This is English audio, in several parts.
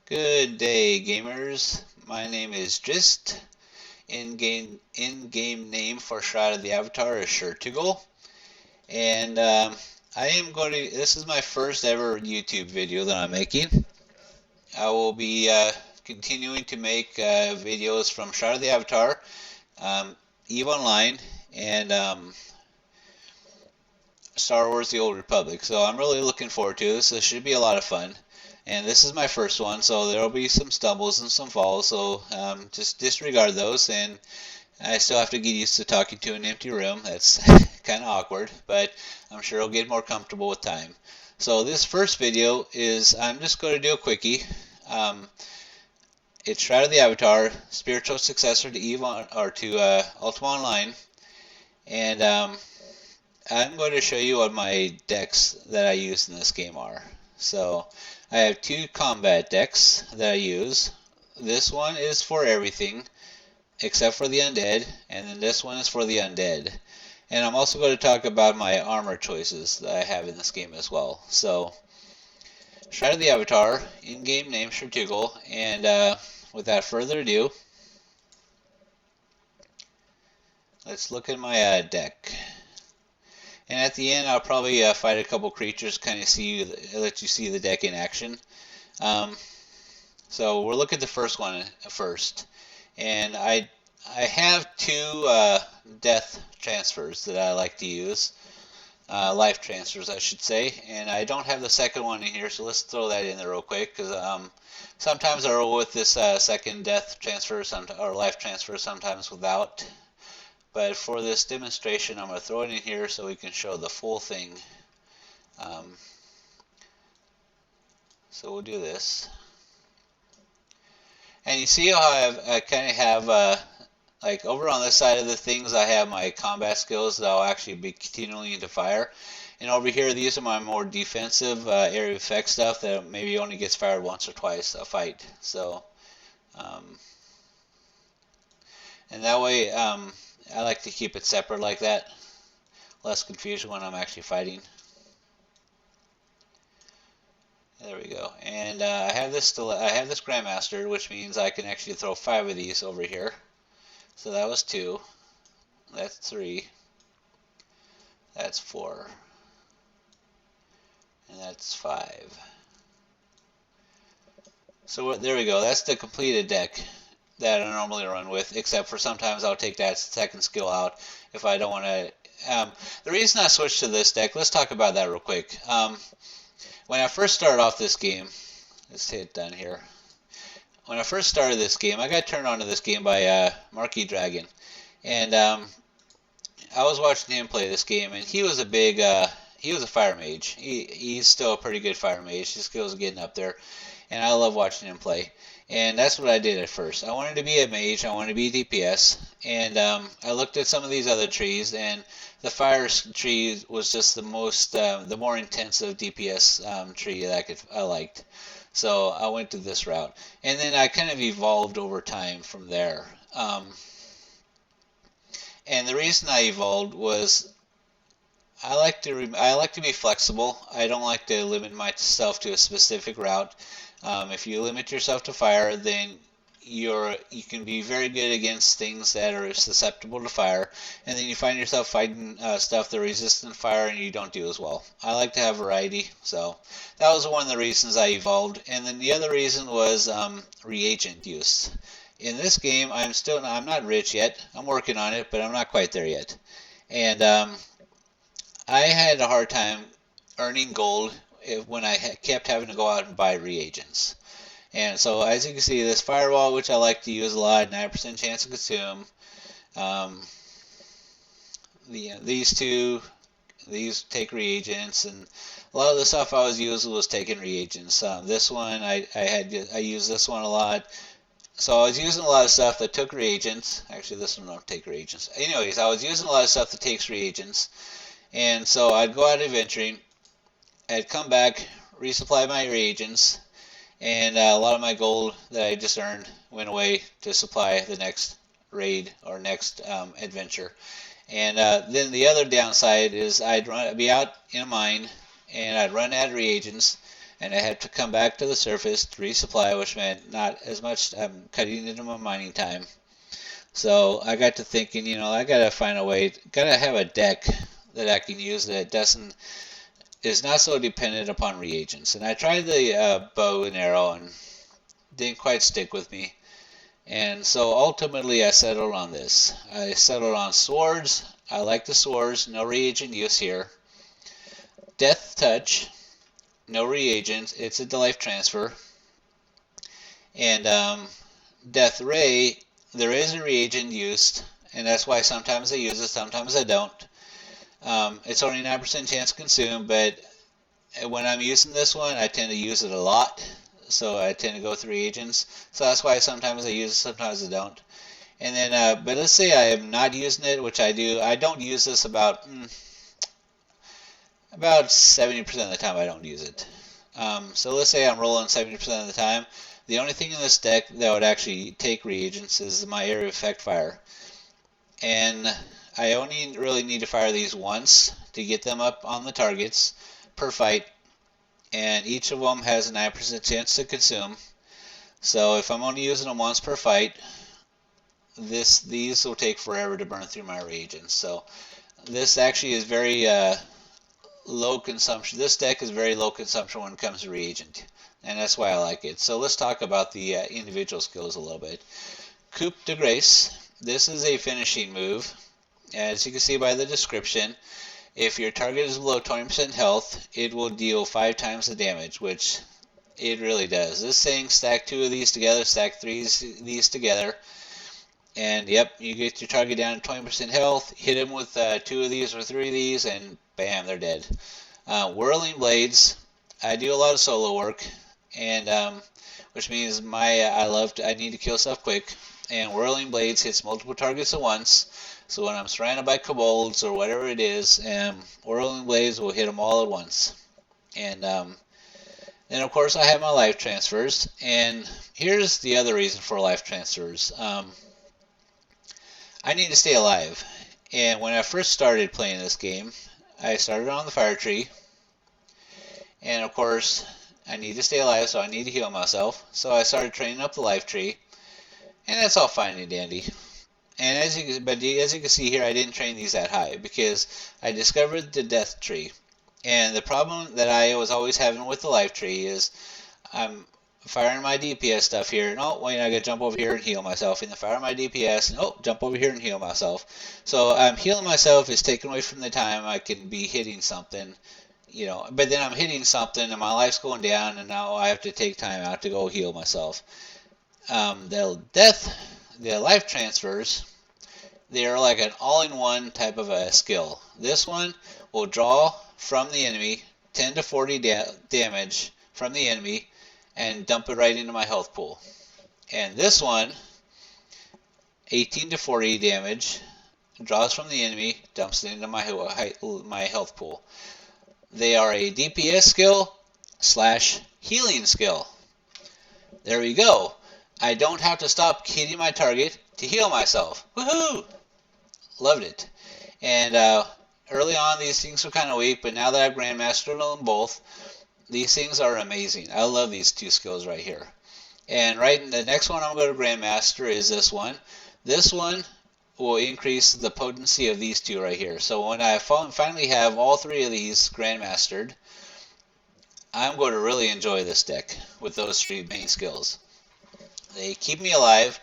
Good day, gamers. My name is Drist. In-game name for Shroud of the Avatar is Shroud. And I am going to. This is my first ever YouTube video that I'm making. I will be continuing to make videos from Shroud of the Avatar, EVE Online, and Star Wars: The Old Republic. So I'm really looking forward to this. This should be a lot of fun. And this is my first one, so there will be some stumbles and some falls, so just disregard those. And I still have to get used to talking to an empty room. That's kind of awkward, but I'm sure I'll get more comfortable with time. So this first video is, I'm just going to do a quickie. It's Shroud of the Avatar, spiritual successor to EVE or to Ultima Online, and I'm going to show you what my decks that I use in this game are. So I have two combat decks that I use. This one is for everything except for the undead, and then this one is for the undead. And I'm also going to talk about my armor choices that I have in this game as well. So, Shroud of the Avatar, in-game name Shroud, and without further ado, let's look at my deck. And at the end, I'll probably fight a couple creatures, kind of let you see the deck in action. So we'll look at the first one first. And I have two death transfers that I like to use. Life transfers, I should say. And I don't have the second one in here, so let's throw that in there real quick. Because sometimes I roll with this second death transfer, or life transfer, sometimes without. But for this demonstration, I'm going to throw it in here so we can show the full thing. So we'll do this. And you see how I kind of have, like over on this side of the things, I have my combat skills that I'll actually be continuing into fire. And over here, these are my more defensive area effect stuff that maybe only gets fired once or twice a fight. So, and that way, I like to keep it separate like that. Less confusion when I'm actually fighting. There we go. And I have this Grandmaster, which means I can actually throw 5 of these over here. So that was 2. That's 3. That's 4. And that's 5. So there we go. That's the completed deck that I normally run with, except for sometimes I'll take that second skill out if I don't want to. The reason I switched to this deck, let's talk about that real quick. When I first started off this game, let's hit done here. When I first started this game, I got turned on to this game by Marquis Dragon, and I was watching him play this game, and he was he was a fire mage. He's still a pretty good fire mage. His skills are getting up there, and I love watching him play. And that's what I did at first. I wanted to be a mage. I wanted to be DPS. And I looked at some of these other trees, and the fire tree was just the more intensive DPS tree that I liked. So I went to this route. And then I kind of evolved over time from there. And the reason I evolved was I like to be flexible. I don't like to limit myself to a specific route. If you limit yourself to fire, then you can be very good against things that are susceptible to fire, and then you find yourself fighting stuff that are resistant to fire and you don't do as well. I like to have variety, so that was one of the reasons I evolved. And then the other reason was reagent use. In this game, I'm not rich yet. I'm working on it, but I'm not quite there yet. And I had a hard time earning gold when I kept having to go out and buy reagents. And so as you can see, this firewall, which I like to use a lot, 9% chance to consume. These take reagents, and a lot of the stuff I was using was taking reagents. This one, I use this one a lot. So I was using a lot of stuff that took reagents. Actually, this one don't take reagents. Anyways, I was using a lot of stuff that takes reagents. And so I'd go out adventuring. I'd come back, resupply my reagents, and a lot of my gold that I just earned went away to supply the next raid or next adventure. And then the other downside is I'd be out in a mine, and I'd run out of reagents, and I had to come back to the surface to resupply, which meant not as much cutting into my mining time. So I got to thinking, I gotta find a way, gotta have a deck that I can use that is not so dependent upon reagents. And I tried the bow and arrow and didn't quite stick with me. And so ultimately I settled on this. I settled on swords. I like the swords, no reagent use here. Death Touch, no reagent, it's a life transfer. And Death Ray, there is a reagent used, and that's why sometimes I use it, sometimes I don't. It's only 9% chance to consume, but when I'm using this one, I tend to use it a lot, so I tend to go through reagents. So that's why sometimes I use it, sometimes I don't. And then, but let's say I am not using it, which I do. I don't use this about 70% of the time. I don't use it. So let's say I'm rolling 70% of the time. The only thing in this deck that would actually take reagents is my area of effect fire. And I only really need to fire these once to get them up on the targets per fight. And each of them has a 9% chance to consume. So if I'm only using them once per fight, these will take forever to burn through my reagents. So this actually is very low consumption. This deck is very low consumption when it comes to reagent, and that's why I like it. So let's talk about the individual skills a little bit. Coup de Grace. This is a finishing move. As you can see by the description, if your target is below 20% health, it will deal 5 times the damage, which it really does. This thing, stack 2 of these together, stack 3 of these together, and yep, you get your target down to 20% health, hit them with 2 of these or 3 of these, and bam, they're dead. Whirling Blades, I do a lot of solo work, and which means I need to kill stuff quick, and Whirling Blades hits multiple targets at once. So when I'm surrounded by kobolds or whatever it is, Whirling Blades will hit them all at once. And then of course I have my life transfers, and here's the other reason for life transfers. I need to stay alive, and when I first started playing this game, I started on the fire tree, and of course I need to stay alive, so I need to heal myself. So I started training up the life tree, and that's all fine and dandy. And as you can see here, I didn't train these that high because I discovered the death tree. And the problem that I was always having with the life tree is I'm firing my DPS stuff here, and oh wait, I gotta jump over here and heal myself, and then fire my DPS, and oh, jump over here and heal myself. So healing myself is taken away from the time I can be hitting something, but then I'm hitting something and my life's going down, and now I have to take time out to go heal myself. The life transfers, they are like an all-in-one type of a skill. This one will draw from the enemy 10 to 40 damage from the enemy and dump it right into my health pool. And this one, 18 to 40 damage, draws from the enemy, dumps it into my health pool. They are a DPS skill / healing skill. There we go. I don't have to stop hitting my target to heal myself. Woohoo! Loved it. And early on, these things were kind of weak, but now that I've grandmastered them both, these things are amazing. I love these 2 skills right here. And the next one I'm going to grandmaster is this one. This one will increase the potency of these 2 right here. So when I finally have all 3 of these grandmastered, I'm going to really enjoy this deck with those 3 main skills. They keep me alive,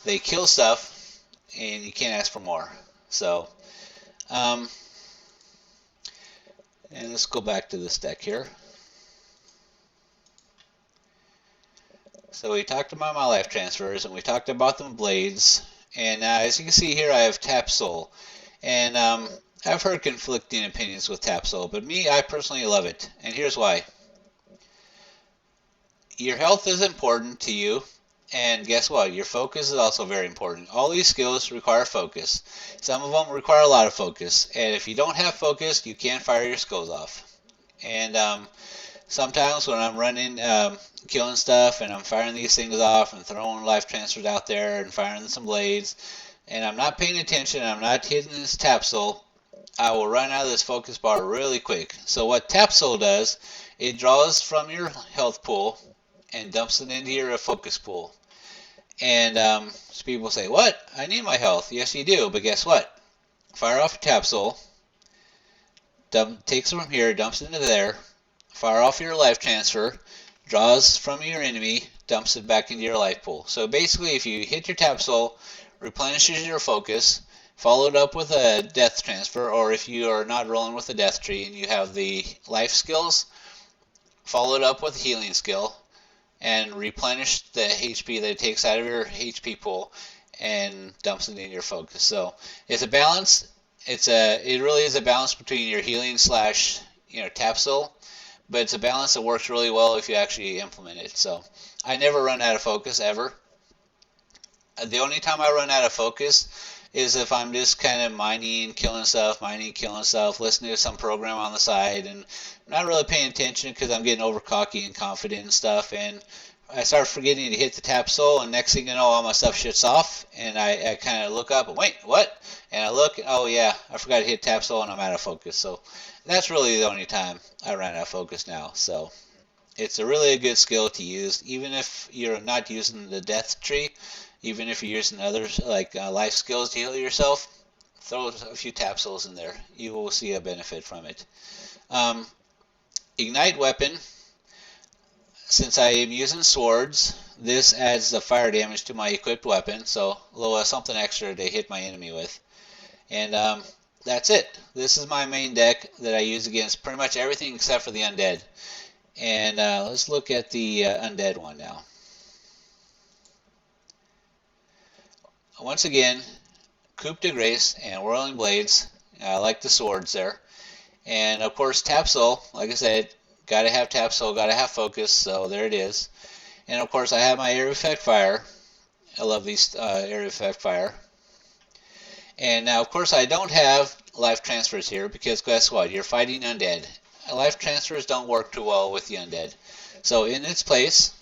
they kill stuff, and you can't ask for more. So, and let's go back to this deck here. So we talked about my life transfers, and we talked about the blades. And as you can see here, I have Tap Soul. And I've heard conflicting opinions with Tap Soul, but I personally love it. And here's why. Your health is important to you. And guess what? Your focus is also very important. All these skills require focus. Some of them require a lot of focus. And if you don't have focus, you can't fire your skills off. And sometimes when I'm running, killing stuff, and I'm firing these things off and throwing life transfers out there and firing some blades, and I'm not paying attention, I'm not hitting this Tap Soul, I will run out of this focus bar really quick. So what Tap Soul does, it draws from your health pool and dumps it into your focus pool. And so people say, what? I need my health. Yes, you do, but guess what? Fire off your Tap Soul, takes it from here, dumps it into there, fire off your life transfer, draws from your enemy, dumps it back into your life pool. So basically, if you hit your Tap Soul, replenishes your focus, followed up with a death transfer, or if you are not rolling with a death tree and you have the life skills, followed up with a healing skill, and replenish the HP that it takes out of your HP pool and dumps it in your focus. So it's a balance. It really is a balance between your healing slash Tap Soul, but it's a balance that works really well if you actually implement it. So I never run out of focus ever. The only time I run out of focus is if I'm just kind of mining, killing stuff, listening to some program on the side, and not really paying attention because I'm getting over cocky and confident and stuff, and I start forgetting to hit the Tap Soul, and next thing you know, all my stuff shuts off, and I kind of look up and wait, what? And I look, oh yeah, I forgot to hit Tap Soul, and I'm out of focus. So that's really the only time I run out of focus now. So it's a good skill to use, even if you're not using the death tree. Even if you're using others like life skills to heal yourself, throw a few Tap Souls in there. You will see a benefit from it. Ignite Weapon. Since I am using swords, this adds the fire damage to my equipped weapon, so a little something extra to hit my enemy with. And that's it. This is my main deck that I use against pretty much everything except for the undead. And let's look at the undead one now. Once again, Coup de Grace and Whirling Blades. I like the swords there. And of course, Tap Soul. Like I said, gotta have Tap Soul, gotta have focus, so there it is. And of course, I have my Area Effect Fire. I love these Area Effect Fire. And now, of course, I don't have life transfers here because guess what? You're fighting undead. Life transfers don't work too well with the undead. So in its place,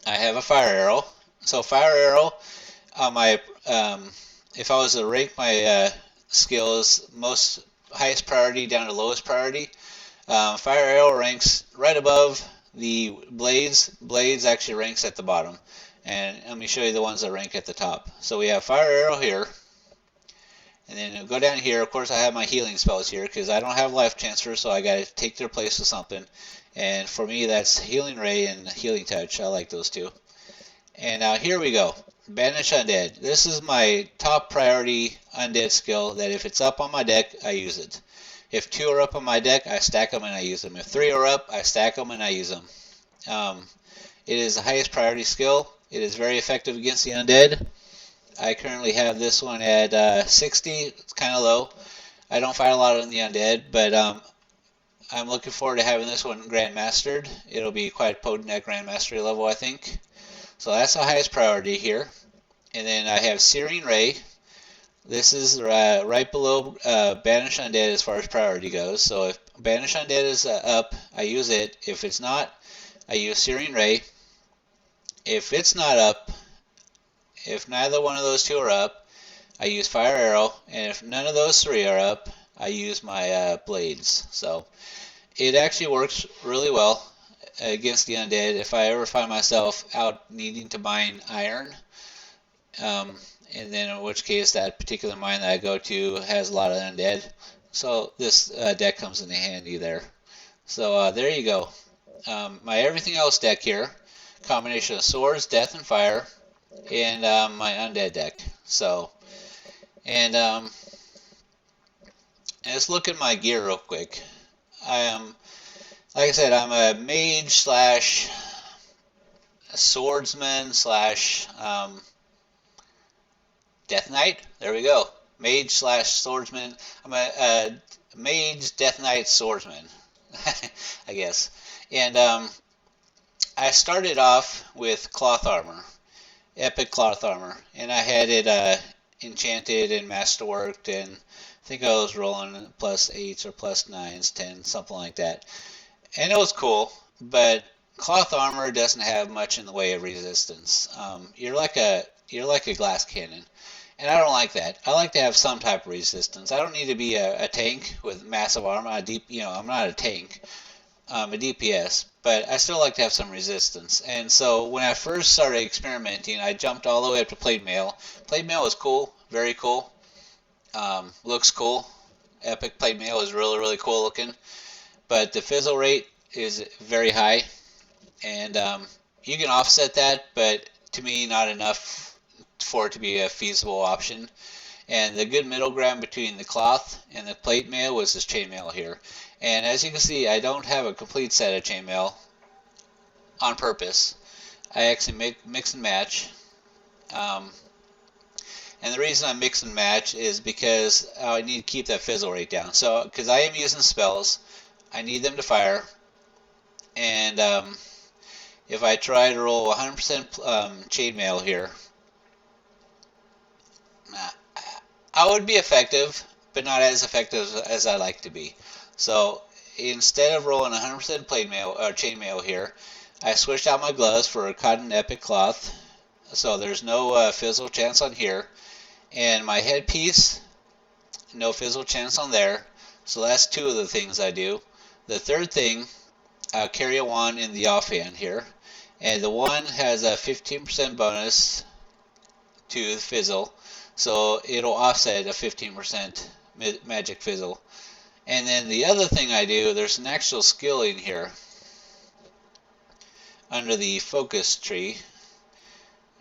I have a Fire Arrow. So Fire Arrow. If I was to rank my skills, highest priority down to lowest priority, Fire Arrow ranks right above the Blades. Blades actually ranks at the bottom. And let me show you the ones that rank at the top. So we have Fire Arrow here. And then go down here. Of course, I have my healing spells here because I don't have life transfer, so I got to take their place with something. And for me, that's Healing Ray and Healing Touch. I like those two. And now here we go. Banished Undead. This is my top priority undead skill that if it's up on my deck, I use it. If 2 are up on my deck, I stack them and I use them. If 3 are up, I stack them and I use them. It is the highest priority skill. It is very effective against the undead. I currently have this one at 60. It's kind of low. I don't fight a lot on the undead, but I'm looking forward to having this one Grandmastered. It'll be quite potent at Grandmastery level, I think. So that's the highest priority here. And then I have Searing Ray. This is right below Banished Undead as far as priority goes. So if Banished Undead is up, I use it. If it's not, I use Searing Ray. If it's not up, if neither one of those 2 are up, I use Fire Arrow. And if none of those 3 are up, I use my Blades. So it actually works really well against the undead if I ever find myself out needing to mine iron, and then in which case that particular mine that I go to has a lot of undead, so this deck comes in handy there. So there you go. My everything else deck here, combination of swords, death, and fire, and my undead deck. So and let's look at my gear real quick. Like I said, I'm a mage slash swordsman slash Death Knight. There we go. Mage slash swordsman. I'm a mage, Death Knight, swordsman, I guess. And I started off with cloth armor, epic cloth armor, and I had it enchanted and masterworked, and I think I was rolling +8s or +9s, 10, something like that. And it was cool, but cloth armor doesn't have much in the way of resistance. You're like a glass cannon, And I don't like that. I like to have some type of resistance. I don't need to be a tank with massive armor. I'm not a tank. A DPS, but I still like to have some resistance. And so when I first started experimenting, I jumped all the way up to plate mail. Plate mail is cool, very cool. Looks cool. Epic plate mail is really, really cool looking. But the fizzle rate is very high, and you can offset that, but to me, not enough for it to be a feasible option. And the good middle ground between the cloth and the plate mail was this chainmail here. And as you can see, I don't have a complete set of chainmail on purpose. I actually mix and match. And the reason I mix and match is because I need to keep that fizzle rate down. So, because I am using spells, I need them to fire. And if I try to roll 100% chainmail here, I would be effective, but not as effective as I like to be. So instead of rolling 100% chainmail here, I switched out my gloves for a cotton epic cloth. So there's no fizzle chance on here. And my headpiece, no fizzle chance on there. So that's two of the things I do. The third thing, I'll carry a wand in the offhand here. And the wand has a 15% bonus to the fizzle. So it'll offset a 15% magic fizzle. And then the other thing I do, there's an actual skill in here under the focus tree.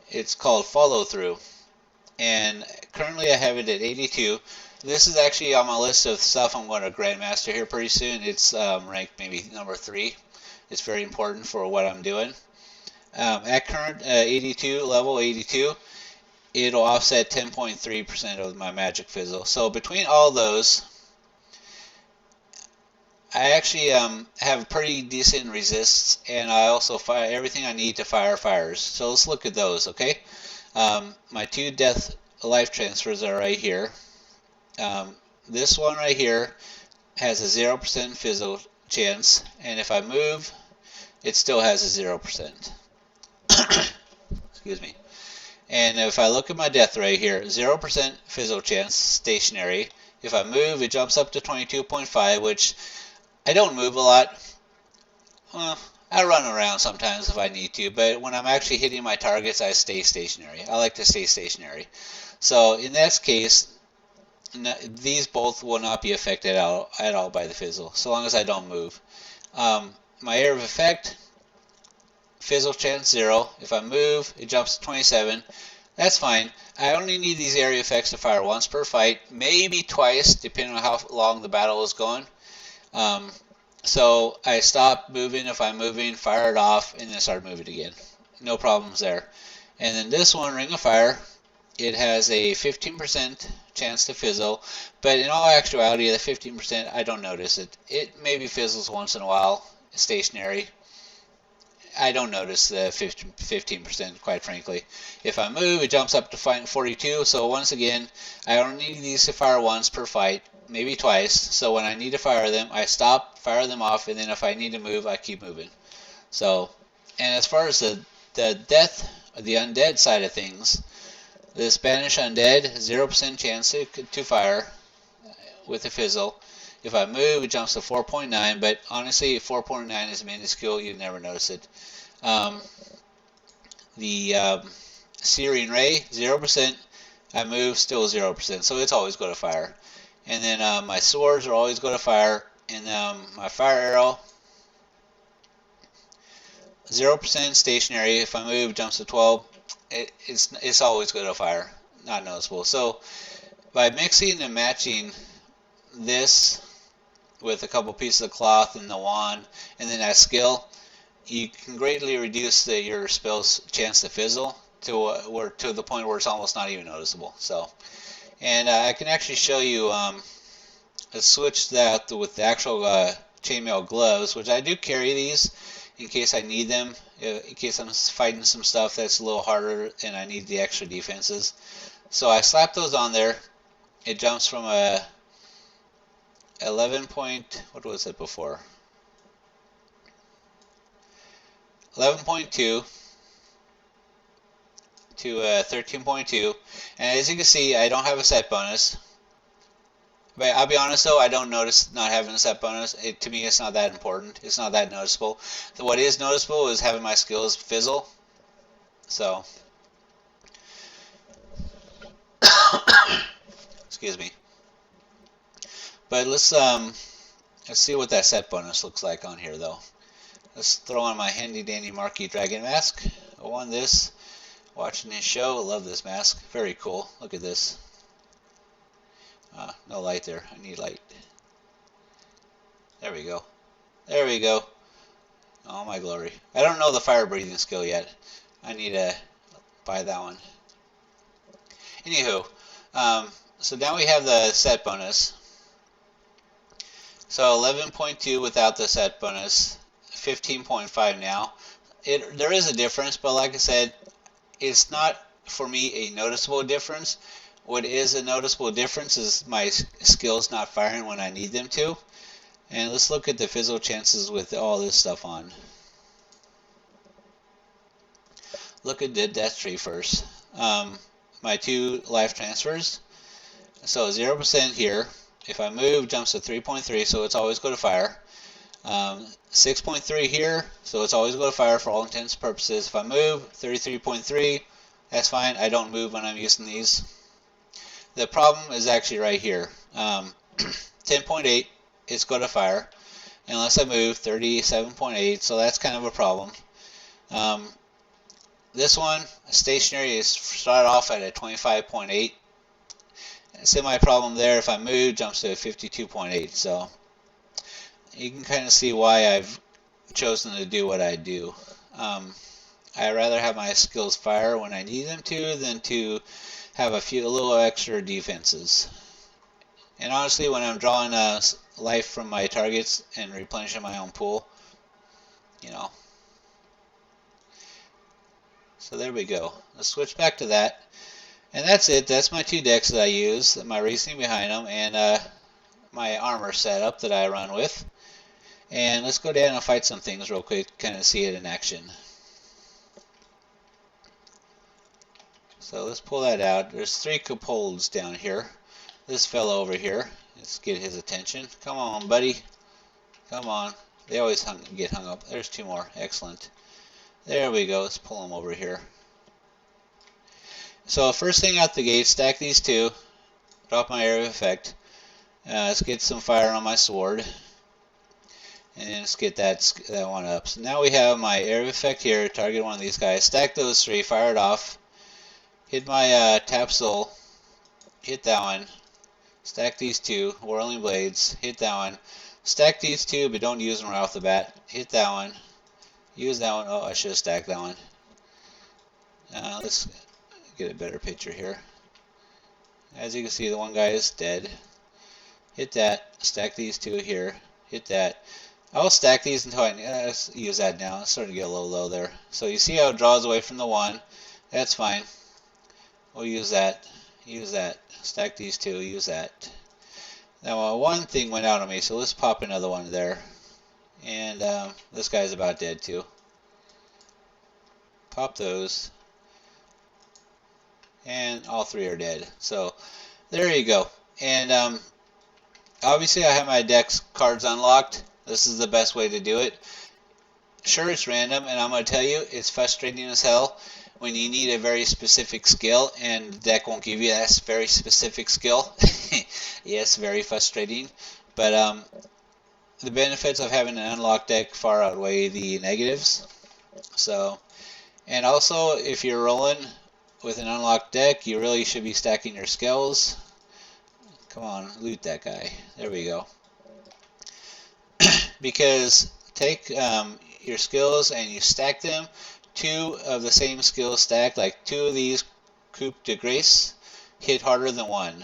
It's called follow through. And currently I have it at 82. This is actually on my list of stuff I'm going to Grandmaster here pretty soon. It's ranked maybe number 3. It's very important for what I'm doing. At current level 82, it'll offset 10.3% of my magic fizzle. So between all those, I actually have pretty decent resists, and I also fire everything I need to fire fires. So let's look at those, okay? My 2 death life transfers are right here. This one right here has a 0% fizzle chance, and if I move, it still has a 0%. Excuse me. And if I look at my death ray here, 0% fizzle chance, stationary. If I move, it jumps up to 22.5, which I don't move a lot. Well, I run around sometimes if I need to, but when I'm actually hitting my targets, I stay stationary. I like to stay stationary. So in this case, these both will not be affected at all by the fizzle, so long as I don't move. My area of effect, fizzle chance 0. If I move, it jumps to 27. That's fine. I only need these area effects to fire once per fight, maybe twice, depending on how long the battle is going. So I stop moving if I'm moving, fire it off, and then start moving again. No problems there. And then this one, Ring of Fire, it has a 15% chance to fizzle, but in all actuality, the 15%, I don't notice it. It maybe fizzles once in a while, stationary. I don't notice the 15%, quite frankly. If I move, it jumps up to 42, so once again, I only need these to fire once per fight, maybe twice, so when I need to fire them, I stop, fire them off, and then if I need to move, I keep moving. So, and as far as the death, the undead side of things, this Banished Undead, 0% chance to fire with a fizzle. If I move, it jumps to 4.9, but honestly, 4.9 is minuscule. You'd never notice it. The Searing Ray, 0%. I move, still 0%, so it's always going to fire. And then my swords are always going to fire. And my fire arrow, 0% stationary. If I move, it jumps to 12. It's always going to fire. Not noticeable. So by mixing and matching this with a couple pieces of cloth and the wand, and then that skill, you can greatly reduce your spell's chance to fizzle to the point where it's almost not even noticeable. So, and I can actually show you a switch that with the actual Chainmail Gloves, which I do carry these in case I need them, in case I'm fighting some stuff that's a little harder and I need the extra defenses. So I slap those on there. It jumps from a 11 point, what was it before? 11.2 to 13.2. And as you can see, I don't have a set bonus. But I'll be honest though, I don't notice not having a set bonus. To me, it's not that important. It's not that noticeable. What is noticeable is having my skills fizzle. So, excuse me. But let's see what that set bonus looks like on here though. Let's throw on my handy dandy marquee dragon mask. I won this watching his show. I love this mask. Very cool. Look at this. No light there. I need light. There we go. There we go. Oh my glory. I don't know the fire breathing skill yet. I need to buy that one. Anywho, so now we have the set bonus. So 11.2 without the set bonus. 15.5 now. There is a difference, but like I said, it's not for me a noticeable difference. What is a noticeable difference is my skills not firing when I need them to. And let's look at the fizzle chances with all this stuff on. Look at the death tree first. My 2 life transfers. So 0% here. If I move, jumps to 3.3, so it's always go to fire. 6.3 here, so it's always go to fire for all intents and purposes. If I move, 33.3, that's fine. I don't move when I'm using these. The problem is actually right here. 10.8, it's go to fire. Unless I move, 37.8, so that's kind of a problem. This one, stationary, is start off at a 25.8. Semi problem there. If I move, jumps to 52.8. So you can kind of see why I've chosen to do what I do. I'd rather have my skills fire when I need them to than to have a little extra defenses. And honestly, when I'm drawing life from my targets and replenishing my own pool, you know. So there we go. Let's switch back to that. And that's it. That's my 2 decks that I use, my reasoning behind them, and my armor setup that I run with. And let's go down and fight some things real quick, kind of see it in action. So let's pull that out. There's 3 Capolds down here. This fellow over here. Let's get his attention. Come on, buddy. Come on. They always get hung up. There's 2 more. Excellent. There we go. Let's pull them over here. So first thing out the gate, stack these 2. Drop my area of effect. Let's get some fire on my sword. And then let's get that one up. So now we have my area of effect here. Target one of these guys. Stack those 3. Fire it off. Hit my tap soul. Hit that one. Stack these 2. Whirling Blades. Hit that one. Stack these 2, but don't use them right off the bat. Hit that one. Use that one. Oh, I should have stacked that one. Let's get a better picture here. As you can see, the one guy is dead. Hit that. Stack these 2 here. Hit that. I'll stack these until let's use that now. It's starting to get a little low there. So you see how it draws away from the 1. That's fine. We'll use that. Use that. Stack these 2. Use that. Now one thing went out on me, so let's pop another one there. And this guy's about dead too. Pop those. And all 3 are dead. So there you go. And obviously I have my deck's cards unlocked. This is the best way to do it. Sure, it's random, and I'm going to tell you, it's frustrating as hell when you need a very specific skill and the deck won't give you that very specific skill. Yes, very frustrating. But the benefits of having an unlocked deck far outweigh the negatives. So, and also, if you're rolling with an unlocked deck, you really should be stacking your skills. Come on, loot that guy. There we go. Because take your skills and you stack them. 2 of the same skill stack, like 2 of these coup de grace, hit harder than 1.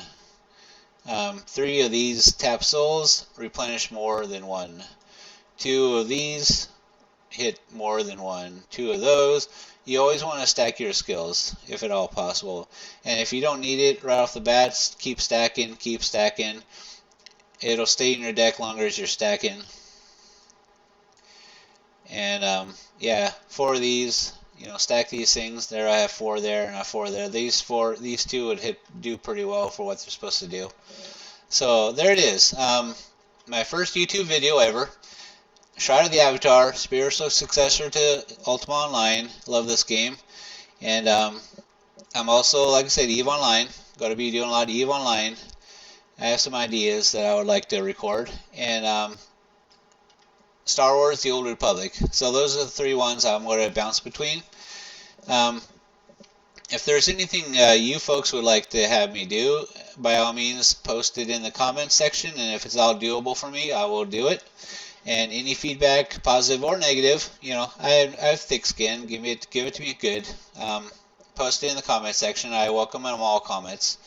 3 of these tap souls replenish more than 1. 2 of these hit more than 1. 2 of those. You always want to stack your skills, if at all possible. And if you don't need it right off the bat, keep stacking, keep stacking. It'll stay in your deck longer as you're stacking. And yeah, 4 of these, stack these things. There I have 4 there and I have 4 there. These 2 would do pretty well for what they're supposed to do. So there it is. My first YouTube video ever. Shroud of the Avatar, spiritual successor to Ultima Online. Love this game. And I'm also, like I said, EVE Online. Going to be doing a lot of EVE Online. I have some ideas that I would like to record. And Star Wars, The Old Republic. So those are the 3 ones I'm going to bounce between. If there's anything you folks would like to have me do, by all means, post it in the comments section. And if it's all doable for me, I will do it. And any feedback, positive or negative, I have thick skin. Give it to me good. Post it in the comment section. I welcome them all comments.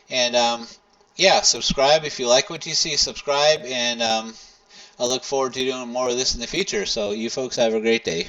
And yeah, subscribe if you like what you see. Subscribe, and I look forward to doing more of this in the future. So you folks have a great day.